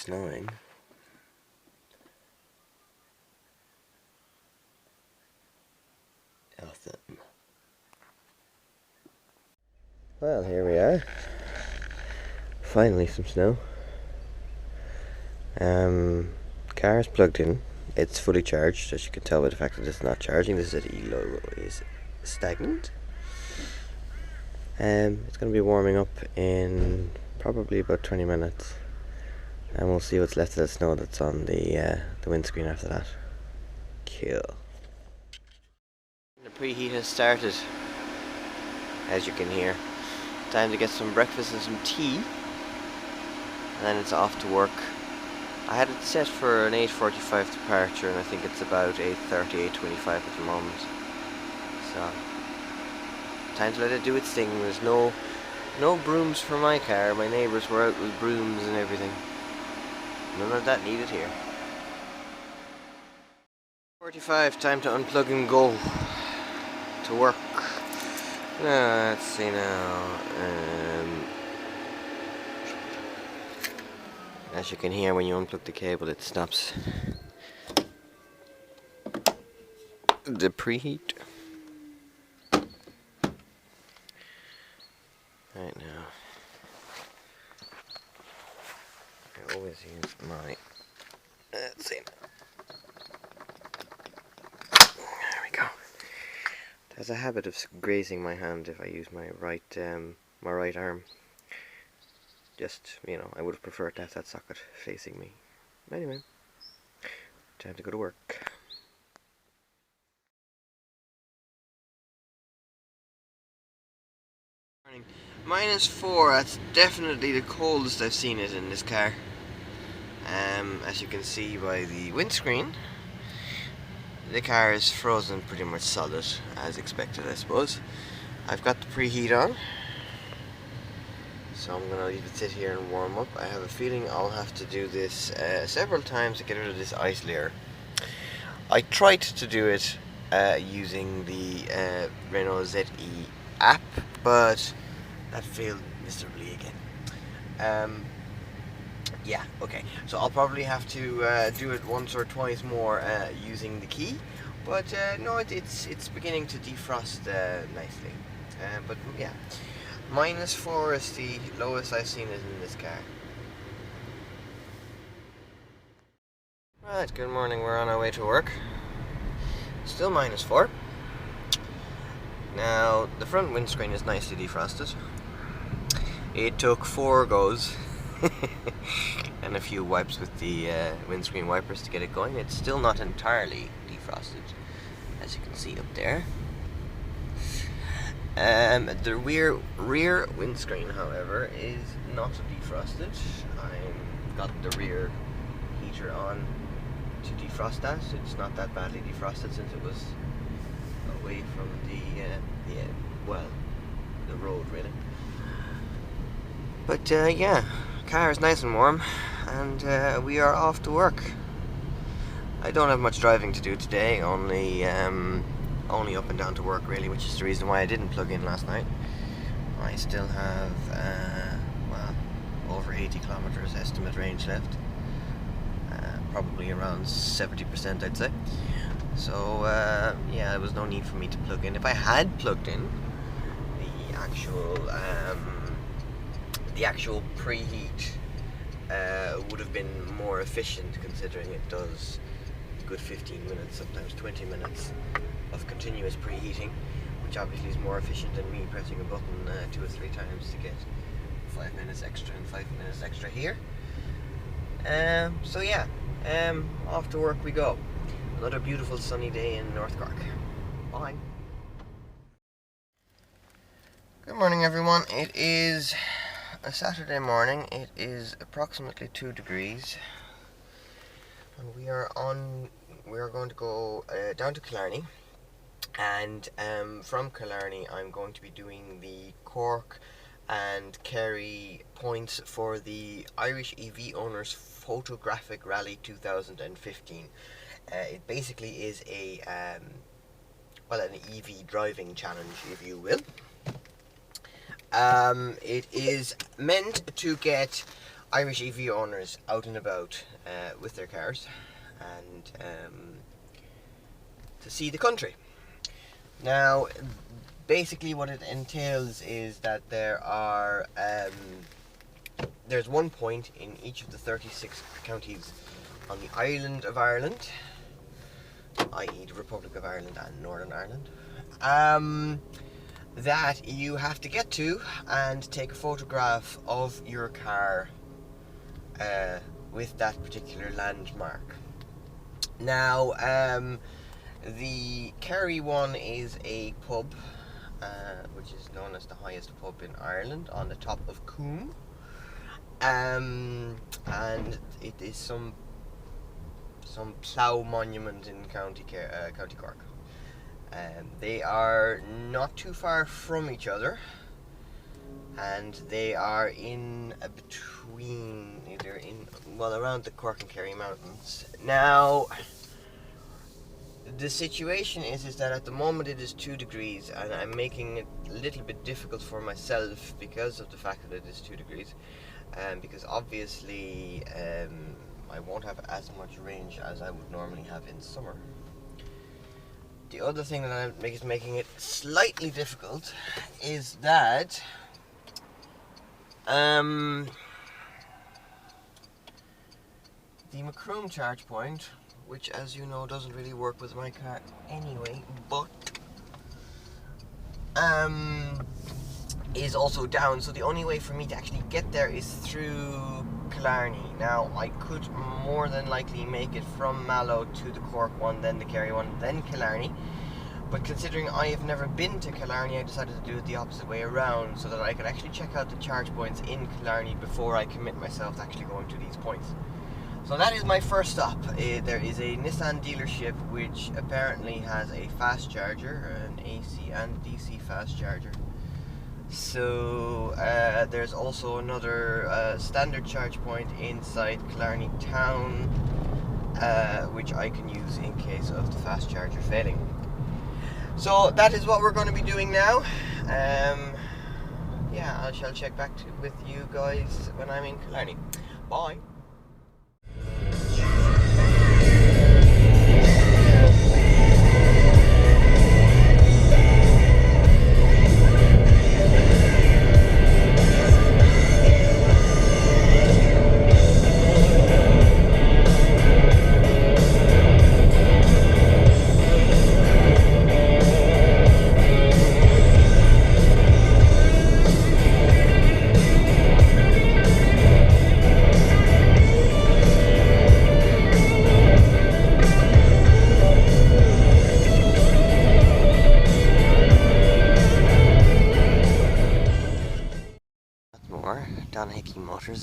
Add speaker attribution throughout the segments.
Speaker 1: snowing. Awesome. Well, here we are. Finally some snow. Car is plugged in. It's fully charged, as you can tell by the fact that it's not charging. This ZE logo is stagnant. It's going to be warming up in probably about 20 minutes. And we'll see what's left of the snow that's on the windscreen after that. Cool. The preheat has started, as you can hear. Time to get some breakfast and some tea. And then it's off to work. I had it set for an 8:45 departure, and I think it's about 8:30, 8:25 at the moment. So, time to let it do its thing. There's no brooms for my car. My neighbours were out with brooms and everything. None of that needed here. 45, time to unplug and go to work. Let's see now. As you can hear, when you unplug the cable, it stops the preheat. Right now, I always use my. Let's see. There we go. There's a habit of grazing my hand if I use my right arm. Just, you know, I would have preferred to have that socket facing me. Anyway, time to go to work. -4, that's definitely the coldest I've seen it in this car. As you can see by the windscreen, the car is frozen pretty much solid, as expected, I suppose. I've got the preheat on, so I'm going to leave it sit here and warm up. I have a feeling I'll have to do this several times to get rid of this ice layer. I tried to do it using the Renault ZE app, but that failed miserably again. Yeah, okay, so I'll probably have to do it once or twice more using the key, but no, it's beginning to defrost nicely. But yeah, -4 is the lowest I've seen it in this car. Right, good morning, we're on our way to work. Still -4. Now, the front windscreen is nicely defrosted. It took 4 goes and a few wipes with the windscreen wipers to get it going. It's still not entirely defrosted, as you can see up there. The rear windscreen, however, is not defrosted. I've got the rear heater on to defrost that. It's not that badly defrosted since it was away from the road, really. But yeah, car is nice and warm, and we are off to work. I don't have much driving to do today, only up and down to work really, which is the reason why I didn't plug in last night. I still have over 80 kilometers estimate range left, probably around 70% I'd say. So yeah, there was no need for me to plug in. If I had plugged in, the actual preheat would have been more efficient, considering it does a good 15 minutes, sometimes 20 minutes of continuous preheating, which obviously is more efficient than me pressing a button 2 or 3 times to get 5 minutes extra and 5 minutes extra here. So yeah, off to work we go. Another beautiful sunny day in North Cork. Bye. Good morning, everyone. It is a Saturday morning. It is approximately 2 degrees, and we are going to go down to Killarney, and from Killarney I'm going to be doing the Cork and Kerry points for the Irish EV Owners Photographic Rally 2015. It basically is an EV driving challenge, if you will. It is meant to get Irish EV owners out and about with their cars and to see the country. Now, basically what it entails is that there's one point in each of the 36 counties on the island of Ireland, i.e. the Republic of Ireland and Northern Ireland, that you have to get to and take a photograph of your car with that particular landmark. Now, the Kerry one is a pub, which is known as the highest pub in Ireland, on the top of Coombe, and it is some plough monument in County Cork. They are not too far from each other, and they are around the Cork and Kerry mountains. Now, the situation is that at the moment it is 2 degrees, and I'm making it a little bit difficult for myself because of the fact that it is 2 degrees, because obviously I won't have as much range as I would normally have in summer. The other thing that is making it slightly difficult is that the Macroom charge point, which, as you know, doesn't really work with my car anyway, but is also down, so the only way for me to actually get there is through Killarney. Now, I could more than likely make it from Mallow to the Cork one, then the Kerry one, then Killarney, but considering I have never been to Killarney, I decided to do it the opposite way around, so that I could actually check out the charge points in Killarney before I commit myself to actually going to these points. So that is my first stop. There is a Nissan dealership which apparently has a fast charger, an AC and DC fast charger. So there's also another standard charge point inside Killarney town, which I can use in case of the fast charger failing. So that is what we're going to be doing now. Yeah, I shall check back with you guys when I'm in Killarney. Bye.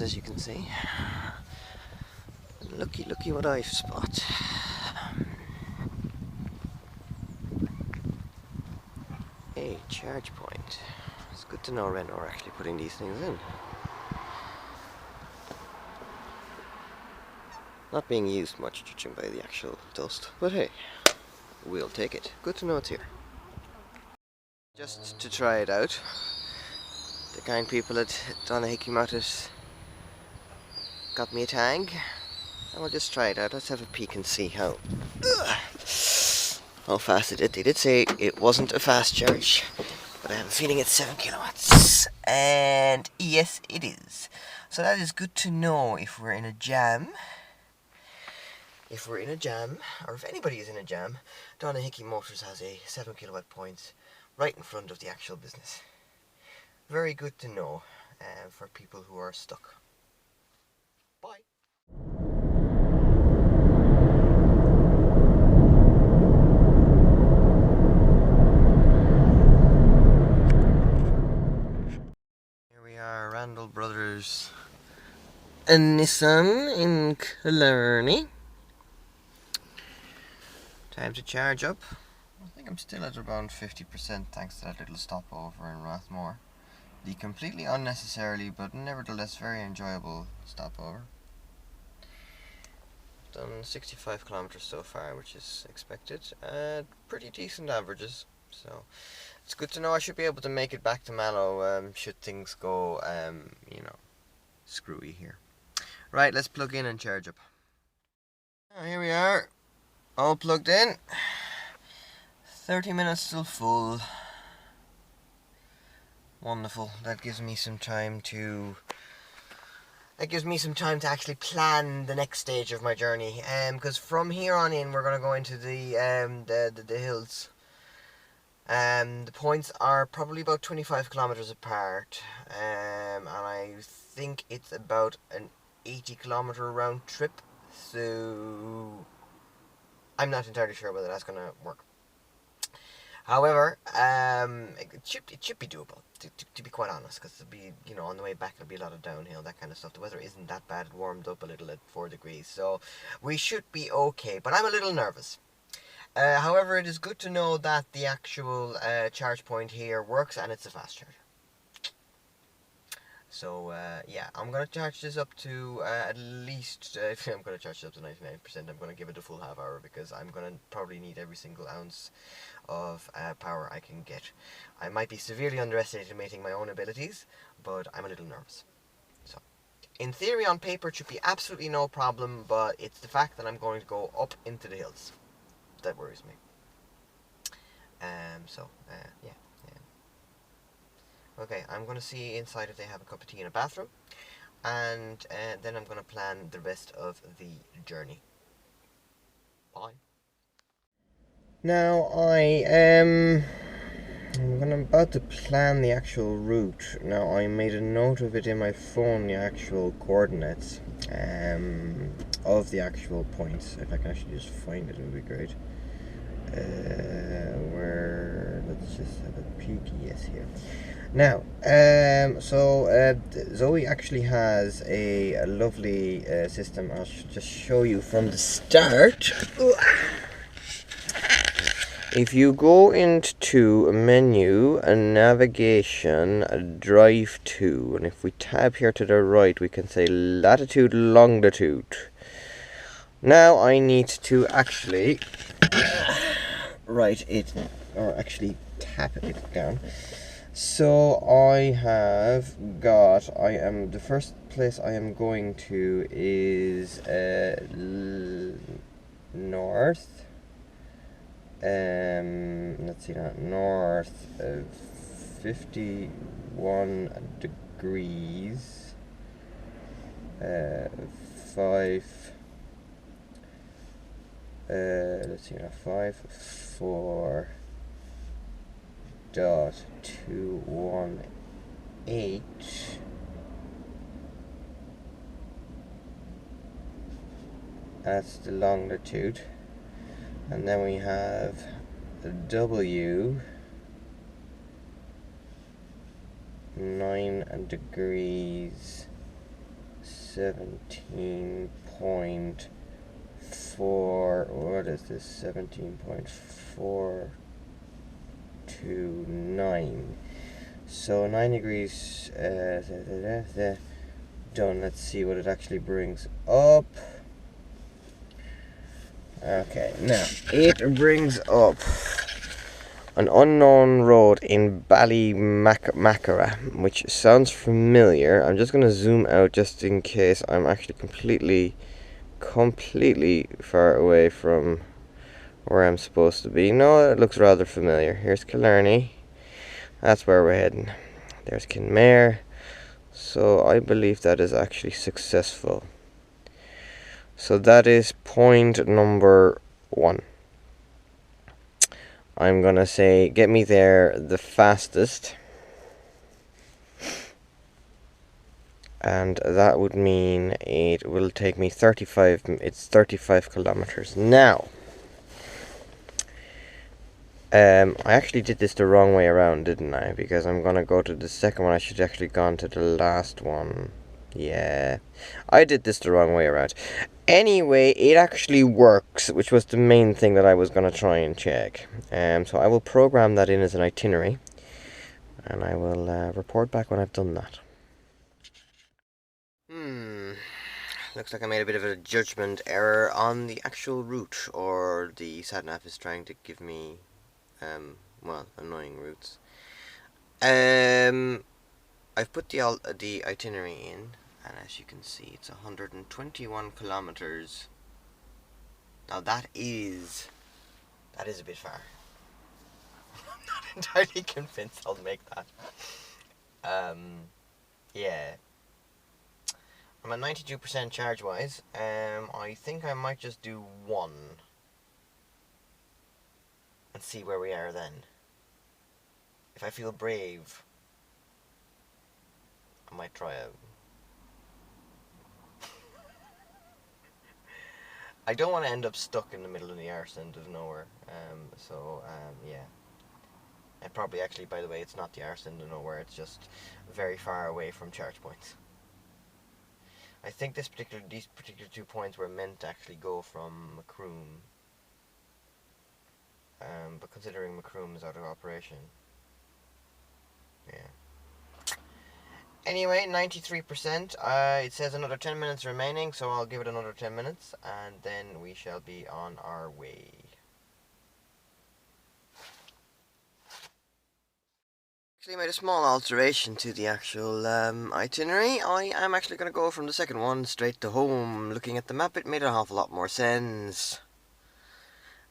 Speaker 1: As you can see, looky what I've spot. A charge point. It's good to know Renault are actually putting these things in. Not being used much, judging by the actual dust, but hey, we'll take it. Good to know it's here. Just to try it out, the kind people at Hickey Motors got me a tag, and we'll just try it out. Let's have a peek and see how fast it did. They did say it wasn't a fast charge, but I have a feeling it's 7 kilowatts, and yes, it is. So that is good to know if we're in a jam. If we're in a jam, or if anybody is in a jam, Hickey Motors has a 7 kilowatt point right in front of the actual business. Very good to know for people who are stuck. Bye. Here we are, Randall Brothers and Nissan in Killarney. Time to charge up. I think I'm still at around 50% thanks to that little stopover in Rathmore. The completely unnecessarily but nevertheless very enjoyable stopover. Done 65 kilometers so far, which is expected. Pretty decent averages, so it's good to know I should be able to make it back to Mallow should things go, screwy here. Right, let's plug in and charge up. Oh, here we are, all plugged in. 30 minutes still full. Wonderful. That gives me some time to actually plan the next stage of my journey. Because from here on in, we're gonna go into the hills. The points are probably about 25 kilometers apart. And I think it's about an 80-kilometer round trip. So I'm not entirely sure whether that's gonna work. However, it should be doable, to be quite honest, because it'll be, on the way back it'll be a lot of downhill, that kind of stuff. The weather isn't that bad. It warmed up a little at 4 degrees, so we should be okay, but I'm a little nervous. However, it is good to know that the actual charge point here works, and it's a fast charge. So, yeah, I'm going to charge this up to at least, if I'm going to charge it up to 99%, I'm going to give it a full half hour, because I'm going to probably need every single ounce of power I can get. I might be severely underestimating my own abilities, but I'm a little nervous. So, in theory, on paper, it should be absolutely no problem, but it's the fact that I'm going to go up into the hills that worries me. Yeah. Okay, I'm going to see inside if they have a cup of tea in a bathroom, and then I'm going to plan the rest of the journey. Bye. Now I'm about to plan the actual route. Now I made a note of it in my phone, the actual coordinates of the actual points. If I can actually just find it, it would be great. Let's just have a peek. Yes, here. Now, Zoe actually has a lovely system. I'll just show you from the start. If you go into a menu, a navigation, a drive to, and if we tab here to the right, we can say latitude, longitude. Now I need to actually write it, or actually tap it down. So I am the first place I am going to is north. Let's see now, north of 51 degrees, 5.218. That's the longitude, and then we have W, 9 degrees 17.4. What is this? 17.429. So 9 degrees. Done. Let's see what it actually brings up. Okay, now it brings up an unknown road in Ballymacara, which sounds familiar. I'm just going to zoom out just in case I'm actually completely far away from where I'm supposed to be. No, it looks rather familiar. Here's Killarney. That's where we're heading. There's Kinmare. So I believe that is actually successful. So that is point number 1. I'm gonna say get me there the fastest, and that would mean it will take me 35 kilometers. Now I actually did this the wrong way around, didn't I? Because I'm gonna go to the second one. I should actually gone to the last one. Yeah, I did this the wrong way around. Anyway, it actually works, which was the main thing that I was going to try and check. So I will program that in as an itinerary, and I will report back when I've done that. Looks like I made a bit of a judgment error on the actual route, or the sat-nav is trying to give me, annoying routes. I've put the itinerary in, and as you can see, it's 121 kilometers. Now that is a bit far. I'm not entirely convinced I'll make that. Yeah. I'm at 92% charge wise. I think I might just do one and see where we are then. If I feel brave, I might try a... I don't want to end up stuck in the middle of the arse end of nowhere. Yeah. And probably actually, by the way, it's not the arse end of nowhere, it's just very far away from charge points. I think these particular 2 points were meant to actually go from Macroom. But considering Macroom is out of operation. Yeah. Anyway, 93%. It says another 10 minutes remaining, so I'll give it another 10 minutes, and then we shall be on our way. Actually made a small alteration to the actual itinerary. I am actually going to go from the second one straight to home. Looking at the map, it made an awful lot more sense.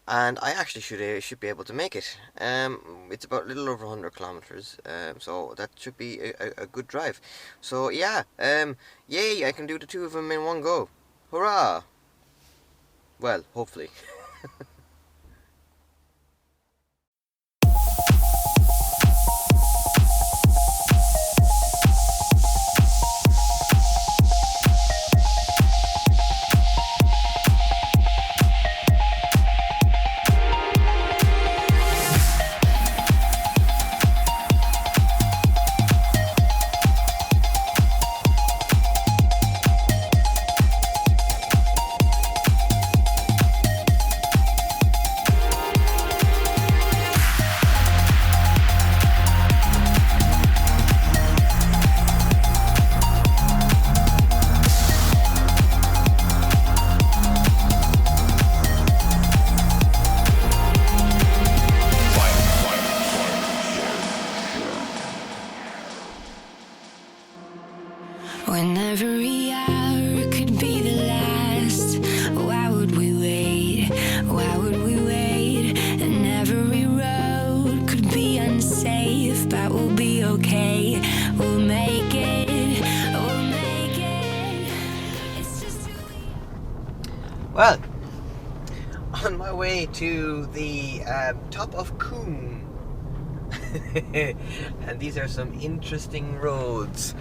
Speaker 1: And I actually should be able to make it. It's about a little over 100 kilometers, so that should be a good drive. So yeah, yay, I can do the 2 of them in one go. Hurrah! Well, hopefully.
Speaker 2: When every hour could be the last, why would we wait? Why would we wait? And every road could be unsafe, but we'll be okay. We'll make it. We'll make it. It's just who we are.
Speaker 1: Well, on my way to the top of Coombe. And these are some interesting roads.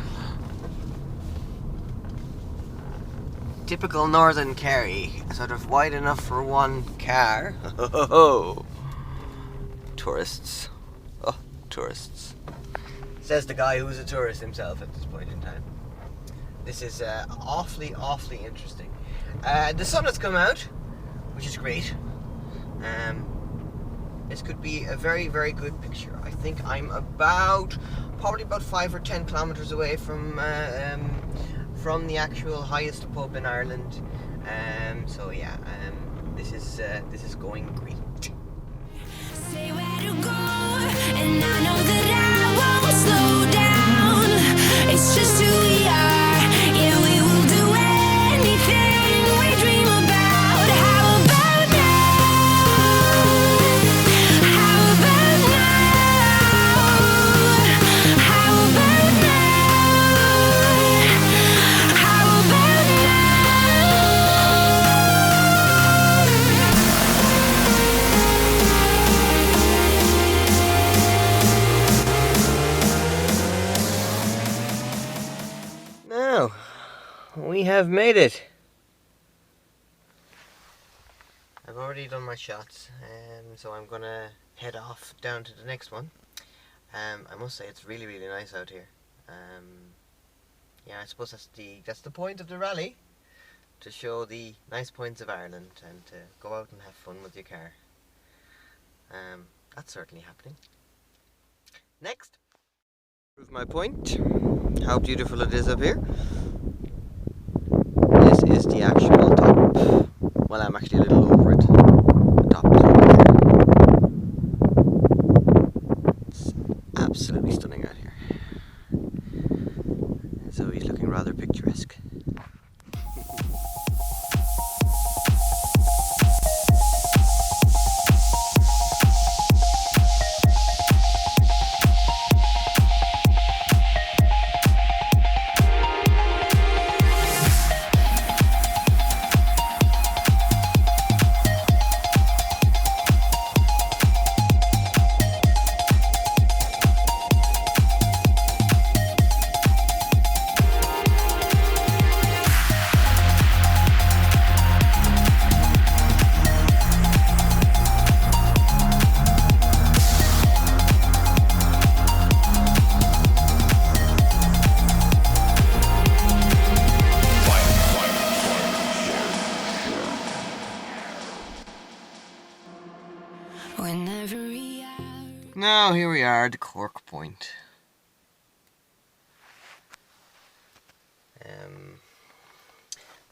Speaker 1: Typical northern Kerry, sort of wide enough for one car. Tourists. Oh, tourists. Says the guy who's a tourist himself at this point in time. This is awfully interesting. The sun has come out, which is great. This could be a very good picture. I think I'm probably about 5 or 10 kilometers away from the actual highest pub in Ireland. So yeah, this is going great.
Speaker 2: Say where to go, and I know that I won't slow down. It's just who we are. Yeah, we will do anything we dream about. How about now? How about now? How about now? How about
Speaker 1: Now, we have made it. I've already done my shots, so I'm gonna head off down to the next one. I must say it's really nice out here. Yeah, I suppose that's the point of the rally, to show the nice points of Ireland and to go out and have fun with your car. That's certainly happening. Next. Prove my point. How beautiful it is up here. This is the actual top. Well, I'm actually a little over it. The top is over there. It's absolutely stunning out here. So he's looking rather rather picturesque.
Speaker 2: Whenever we are.
Speaker 1: Now here we are at the Cork point.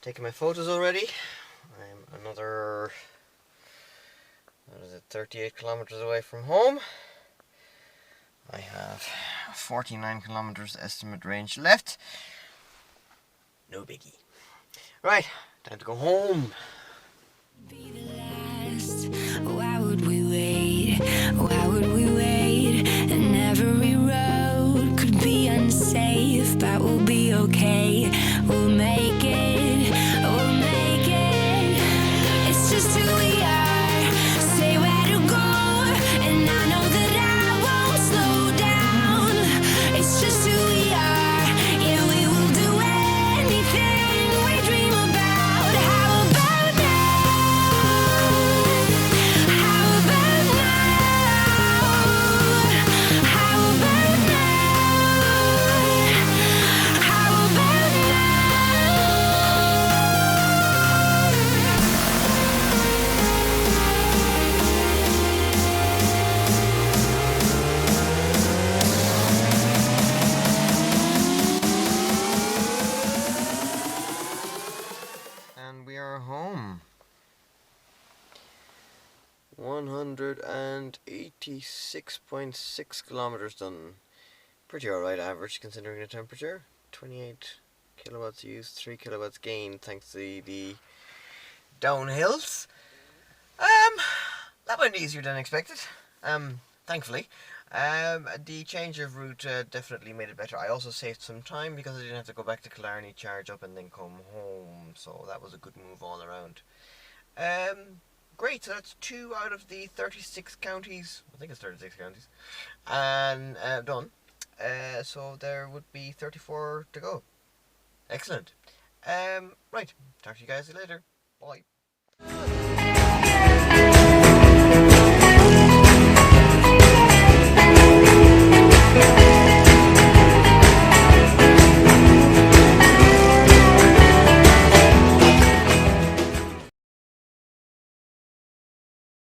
Speaker 1: Taking my photos already. I'm another, what is it, 38 kilometers away from home. I have 49 kilometers estimate range left. No biggie. Right, time to go home.
Speaker 2: Be the last. Why would we wait? Why would we wait? And every road could be unsafe, but we'll be okay. We'll make it. We'll make it. It's just who we are. Say where to go, and I know that I won't slow down. It's just who we are. Yeah, we will do anything we dream about. How about now? How about now? How about now? How about
Speaker 1: And we are home. 186.6 kilometers done. Pretty alright average considering the temperature. 28 kilowatts used, 3 kilowatts gained thanks to the downhills. That went easier than expected. Thankfully. The change of route definitely made it better. I also saved some time because I didn't have to go back to Killarney, charge up and then come home. So that was a good move all around. Great, so that's 2 out of the 36 counties, I think it's 36 counties, and done. So there would be 34 to go. Excellent. Right, talk to you guys later. Bye.